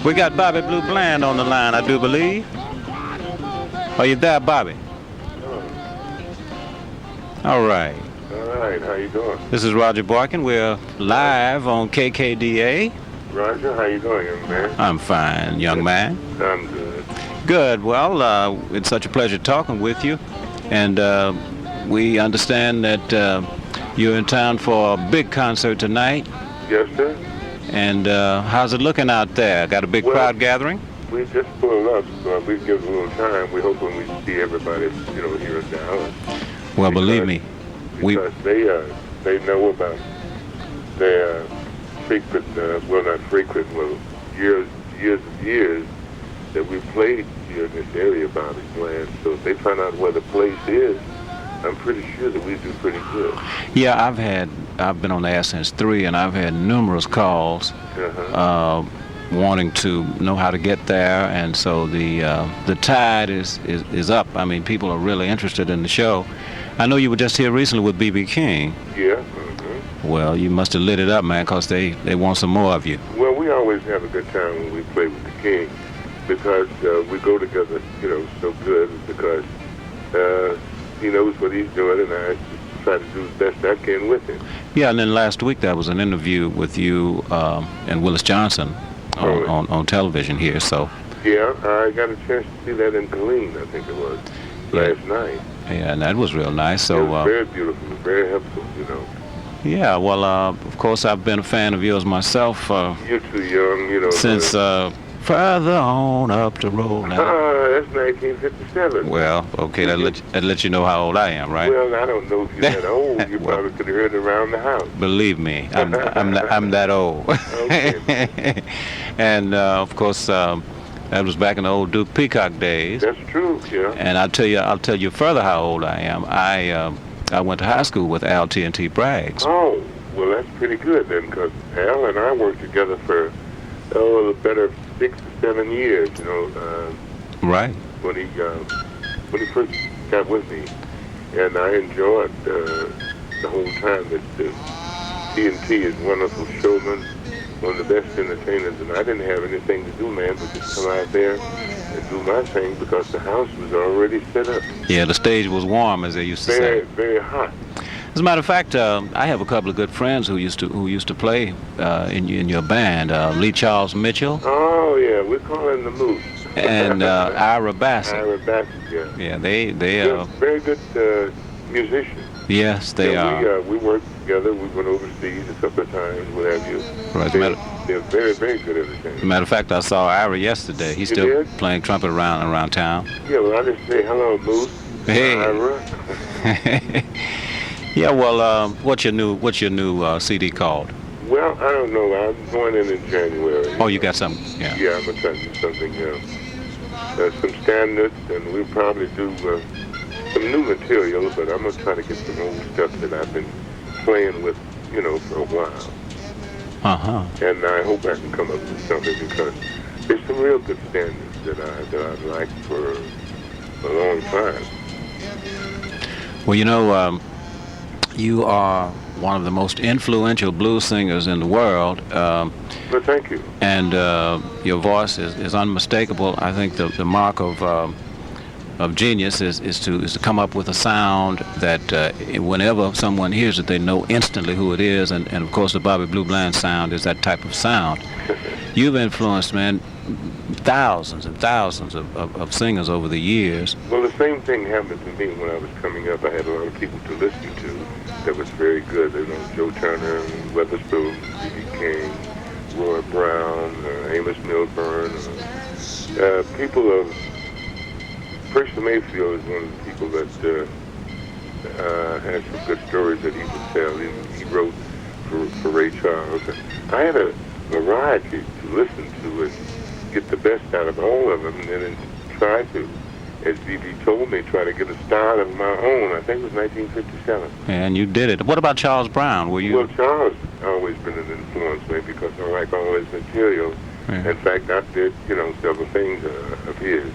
We got Bobby Blue Bland on the line, I do believe. Are you there, Bobby? All right. All right, how you doing? This is Roger Boykin. We're live on KKDA. Roger, how you doing, young man? I'm fine, young man. I'm good. Good. Well, it's such a pleasure talking with you. And we understand that you're in town for a big concert tonight. Yes, sir. And how's it looking out there? Got a big crowd gathering? We just pulled up. We give a little time. We're hoping we see everybody, here in Dallas. Well, believe me. Because they know about their frequent, years that we played here in this area, Bobby Bland. So if they find out where the place is, I'm pretty sure that we do pretty good. Yeah, I've been on the air since 3, and I've had numerous calls wanting to know how to get there, and so the tide is up. I mean, people are really interested in the show. I know you were just here recently with B.B. King. Yeah. Well, you must have lit it up, man, because they want some more of you. Well, we always have a good time when we play with the King, because we go together, so good, because he knows what he's doing, and I try to do the best I can with him. Yeah, and then last week there was an interview with you and Willis Johnson on television here, so. Yeah, I got a chance to see that in Killeen, I think it was, last night. Yeah, and that was real nice. So, it was very beautiful, very helpful, Yeah, well, of course, I've been a fan of yours myself. You're too young, since further on up the road now. That's 1957. Well, okay, that let you know how old I am, right? Well, I don't know if you're that old. You probably could have heard it around the house. Believe me, I'm that old. Okay. And of course, that was back in the old Duke Peacock days. That's true, yeah. And I'll tell you further how old I am. I went to high school with Al T&T Braggs. Oh, well, that's pretty good then, because Al and I worked together for a better 6 or 7 years, right. When he first got with me, and I enjoyed the whole time that T&T is wonderful showman, one of the best entertainers, and I didn't have anything to do, man, but just come out there and do my thing because the house was already set up. Yeah, the stage was warm, as they used to say. Very, very hot. As a matter of fact, I have a couple of good friends who used to play in your band. Lee Charles Mitchell. Oh yeah, we call him the Moose. And Ira Bassett. Ira Bassett, yeah. Yeah, they are very good musicians. Yes, they are. We worked together. We went overseas a couple of times, what have you. Right. They're very, very good entertainers. As a matter of fact, I saw Ira yesterday. He's still playing trumpet around town. Yeah, well, I just say hello, Moose. Hey. Ira. Yeah, well, what's your new CD called? Well, I don't know. I'm going in January. Oh, you got something? Yeah. Yeah, I'm gonna try to do something. Some standards, and we'll probably do some new material. But I'm gonna try to get some old stuff that I've been playing with, for a while. And I hope I can come up with something because there's some real good standards that I've liked for a long time. Well, you are one of the most influential blues singers in the world. Well, thank you. And your voice is unmistakable. I think the mark of genius is to come up with a sound that whenever someone hears it, they know instantly who it is. And of course, the Bobby Blue Bland sound is that type of sound. You've influenced, man, thousands and thousands of singers over the years. Well, the same thing happened to me when I was coming up. I had a lot of people to listen to that was very good. Joe Turner, Weatherspoon, B.B. King, Roy Brown, Amos Milburn, people of... Percy Mayfield is one of the people that had some good stories that he would tell. He wrote for Ray Charles. I had a variety to listen to and get the best out of all of them, and then try to, as B.B. told me, try to get a style of my own. I think it was 1957. And you did it. What about Charles Brown? Were you? Well, Charles always been an influence to me because I like all his material. Yeah. In fact, I did, several things of his.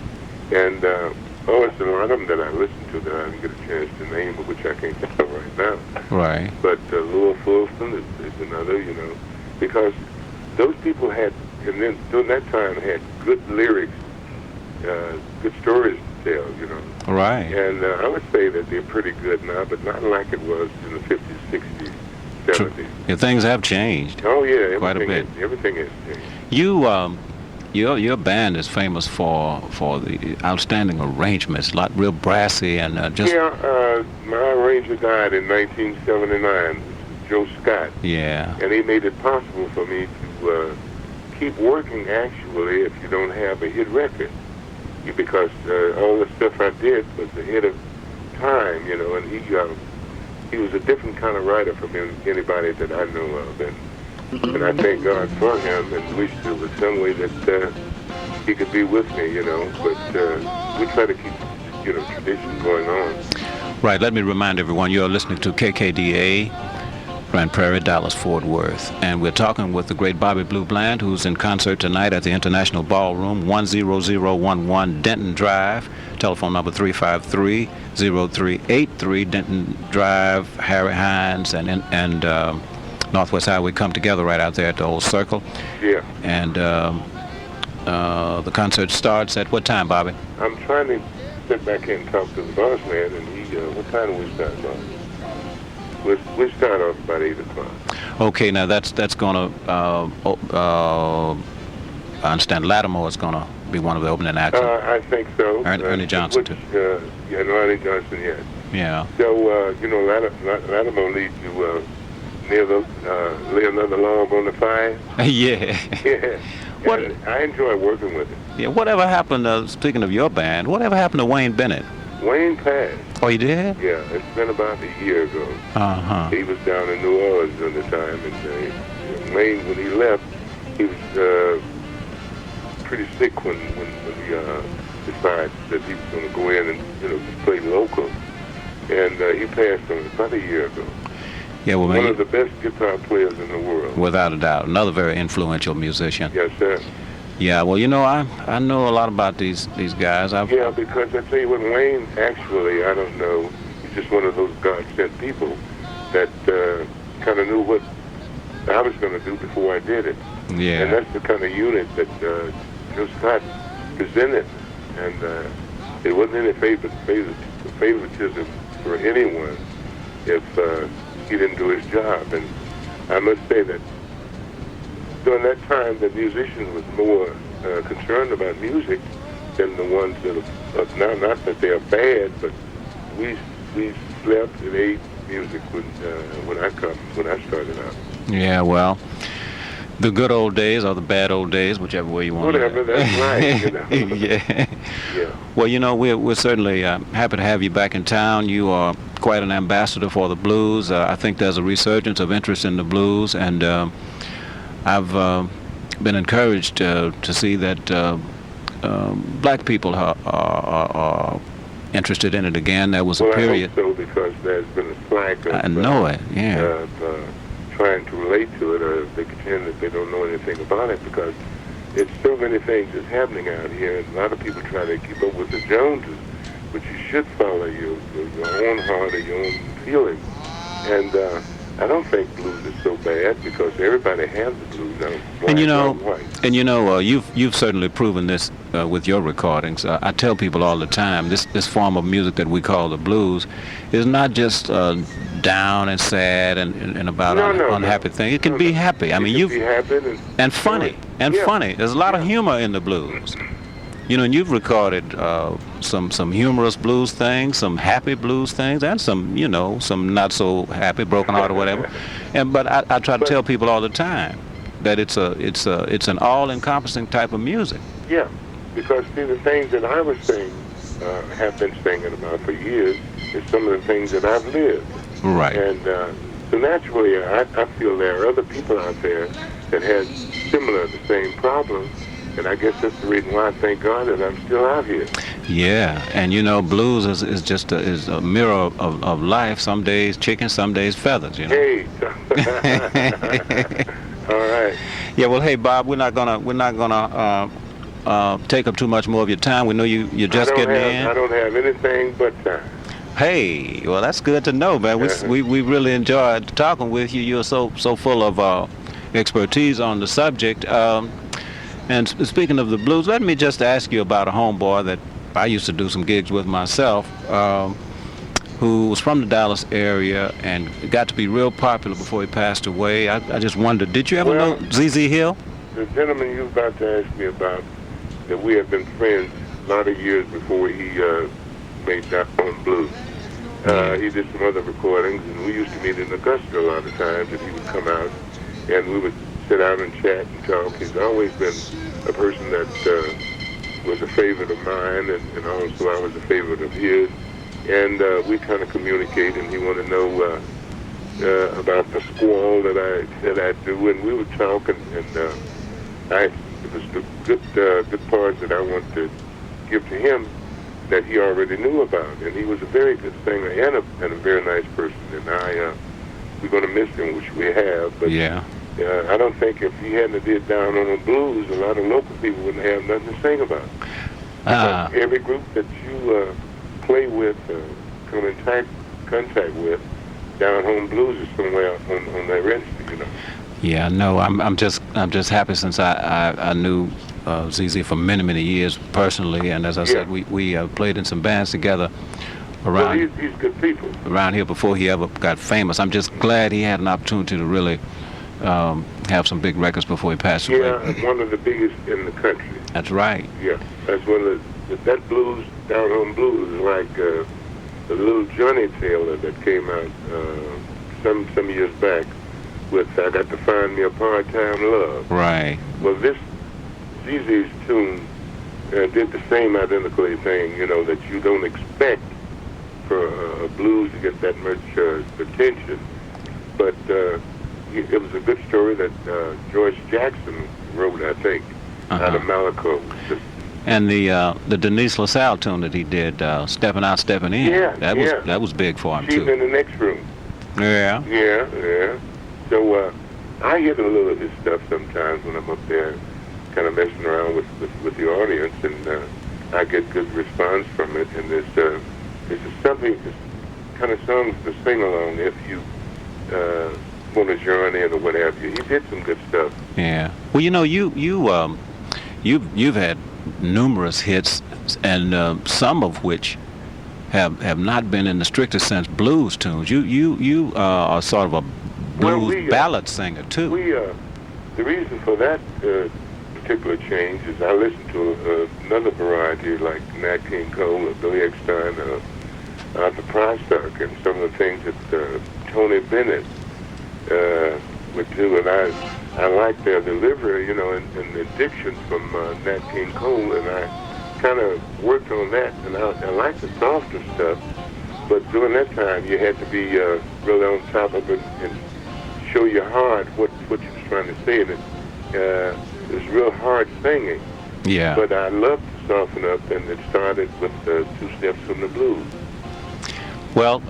And it's a lot of them that I listened to that I didn't get a chance to name, but which I can't think of right now. Right. But Louis Fulton is another, because those people had, and then during that time had good lyrics, good stories to tell, you know. Right. And I would say that they're pretty good now, but not like it was in the 50s, 60s, 70s. Yeah, things have changed. Oh yeah, quite a bit. Everything has changed. Your band is famous for the outstanding arrangements, a lot real brassy and just. Yeah, my arranger died in 1979, Joe Scott. Yeah. And he made it possible for me to keep working actually if you don't have a hit record, because all the stuff I did was ahead of time, you know, and he was a different kind of writer from anybody that I know of, and I thank God for him, and wish there was some way that he could be with me, you know. But we try to keep, you know, tradition going on. Right. Let me remind everyone you're listening to KKDA, Grand Prairie, Dallas, Fort Worth, and we're talking with the great Bobby Blue Bland, who's in concert tonight at the International Ballroom, 10011 Denton Drive. Telephone number 353-0383, Denton Drive. Harry Hines and Northwest Highway come together right out there at the old circle. Yeah. And the concert starts at what time, Bobby? I'm trying to sit back here and talk to the boss man, and what time do we start, Bob? We start off about 8 o'clock. Okay, now that's gonna. I understand Lattimore is gonna be one of the opening acts. I think so. Ernie Johnson too. Yeah, Ernie Johnson, yes. Yeah. So you know, Lattimore leads you lay another log on the fire. Yeah. Yeah. What? I enjoy working with him. Yeah. Whatever happened? Speaking of your band, whatever happened to Wayne Bennett? Wayne passed. Oh, he did? Yeah, it's been about a year ago. Uh-huh. He was down in New Orleans at the time, and Wayne, when he left, he was pretty sick when he decided that he was going to go in and, you know, just play local. And he passed on about a year ago. Yeah, well, one of the best guitar players in the world. Without a doubt. Another very influential musician. Yes, sir. Yeah, well, you know, I know a lot about these guys. Yeah, because I tell you what, Wayne, actually, I don't know, he's just one of those God-sent people that kind of knew what I was going to do before I did it. Yeah. And that's the kind of unit that Joe Scott presented. And it wasn't any favoritism for anyone if he didn't do his job. And I must say that during that time, the musicians was more concerned about music than the ones that are now. Not that they are bad, but we slept and ate music when I started out. Yeah, well, the good old days or the bad old days, whichever way you want. Whatever, that's right. You know? Yeah. Yeah. Well, you know, we're certainly happy to have you back in town. You are quite an ambassador for the blues. I think there's a resurgence of interest in the blues, and I've been encouraged to see that black people are interested in it again. There was a period. I hope so, because there's been a slack of, I know it, yeah. Trying to relate to it, or they pretend that they don't know anything about it, because it's so many things that's happening out here, and a lot of people try to keep up with the Joneses, but you should follow your own heart or your own feelings. And I don't think blues is so bad, because everybody has the blues now. And you know, you've certainly proven this with your recordings. I tell people all the time, this form of music that we call the blues is not just down and sad and about unhappy things. It can be happy. I mean, be happy and funny and funny. There's a lot of humor in the blues. You know, and you've recorded some humorous blues things, some happy blues things, and some not so happy, broken heart or whatever. But I try to tell people all the time that it's an all-encompassing type of music. Yeah, because see, the things that I was saying, have been singing about for years, is some of the things that I've lived. Right. And so naturally, I feel there are other people out there that had the same problems. And I guess that's the reason why I thank God that I'm still out here. Yeah, and you know, blues is just a mirror of life. Some days chicken, some days feathers. You know. Hey. All right. Yeah. Well, hey, Bob, we're not gonna take up too much more of your time. We know you're just getting in. I don't have anything but time. Hey, well, that's good to know, man. We really enjoyed talking with you. You're so full of expertise on the subject. And speaking of the blues, let me just ask you about a homeboy that I used to do some gigs with myself, who was from the Dallas area and got to be real popular before he passed away. I just wondered, did you ever know Z.Z. Hill? The gentleman you were about to ask me about, that we have been friends a lot of years before he made that on blues. He did some other recordings, and we used to meet in Augusta a lot of times, and he would come out, and we would sit down and chat and talk. He's always been a person that was a favorite of mine, and also I was a favorite of his. And we kind of communicate, and he wanted to know about the squall that I do, and we would talk, and it was the good parts that I wanted to give to him that he already knew about, and he was a very good singer and a very nice person, and we're going to miss him, which we have, but I don't think if he hadn't did Down on the Blues, a lot of local people wouldn't have nothing to sing about. Because every group that you play with, come in contact with, Down Home Blues is somewhere on that register, you know. Yeah, no, I'm just happy since I knew ZZ for many years personally, and as I said, we played in some bands together around. Well, he's good people. Around here before he ever got famous. I'm just glad he had an opportunity to really have some big records before he passed away. Yeah, one of the biggest in the country. That's right. Yeah, that's one of that blues, Down Home Blues, is like the little Johnny Taylor that came out some years back with I Got to Find Me a Part-Time Love. Right. Well, this ZZ's tune did the same identical thing, you know, that you don't expect for a blues to get that much attention. But it was a good story that George Jackson wrote, I think, out of Malaco. And the Denise LaSalle tune that he did, Stepping Out, Stepping In, that was big for him, She's too. in the next room. Yeah. Yeah. So I hear a little of his stuff sometimes when I'm up there kind of messing around with the audience, and I get good response from it. And it's something, kind of songs to sing along if you want to join in or what have you. He did some good stuff. Yeah. Well, you know, you've had numerous hits, and some of which have not been in the strictest sense blues tunes. You are sort of a blues ballad singer too. The reason for that particular change is I listen to another variety like Nat King Cole or Billy Eckstine or Arthur Prysock and some of the things that Tony Bennett would do, and I like their delivery, you know, and the diction from Nat King Cole, and I kind of worked on that, and I like the softer stuff, but during that time you had to be really on top of it and show your heart what you was trying to say, and it was real hard singing. Yeah. But I loved to soften up, and it started with Two Steps from the Blues. Well,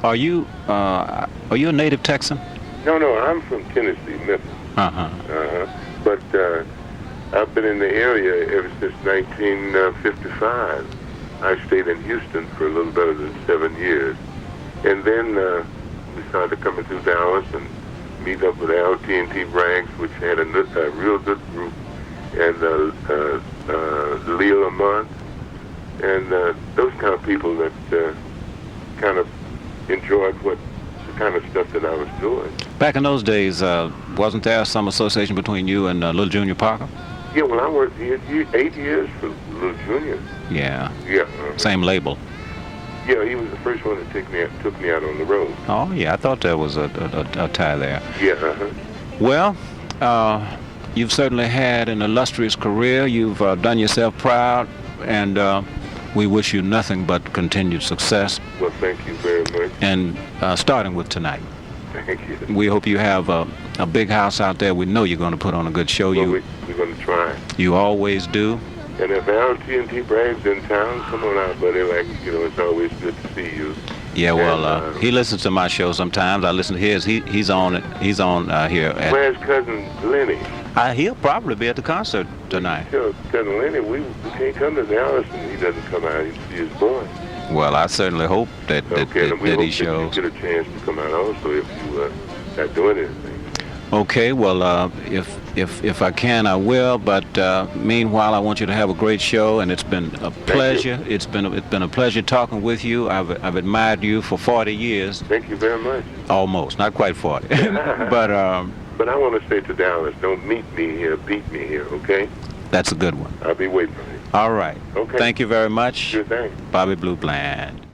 are you a native Texan? No, I'm from Tennessee, Memphis. But I've been in the area ever since 1955. I stayed in Houston for a little better than 7 years. And then we started coming through Dallas and meet up with LT&T Braggs, which had a real good group, and Leo Lamont, and those kind of people that kind of enjoyed the kind of stuff that I was doing. Back in those days, wasn't there some association between you and Little Junior Parker? Yeah, well, I worked here 8 years for Little Junior. Yeah. Yeah. Same label. Yeah, he was the first one that took me out on the road. Oh, yeah, I thought there was a tie there. Yeah. Well, you've certainly had an illustrious career. You've done yourself proud, and we wish you nothing but continued success. Well, thank you very much. And starting with tonight. Thank you. We hope you have a big house out there. We know you're going to put on a good show. Well, we're going to try. You always do. And if LT&T Bragg's in town, come on out, buddy. Like, you know, it's always good to see you. Yeah, well, he listens to my show sometimes. I listen to his. He's on it. He's on here. Where's Cousin Lenny? He'll probably be at the concert tonight. Sure, Cousin Lenny, we can't come to Dallas and he doesn't come out and see his boy. Well, I certainly hope that he shows. You get a chance to come out also if you not doing anything. Okay, well, if I can, I will. But meanwhile, I want you to have a great show, and it's been a pleasure. It's been a pleasure talking with you. I've admired you for 40 years. Thank you very much. Almost, not quite 40, but But I want to say to Dallas, don't meet me here, beat me here, okay? that's a good one. I'll be waiting for you. All right. Okay. Thank you very much. Sure thing. Bobby Blue Bland.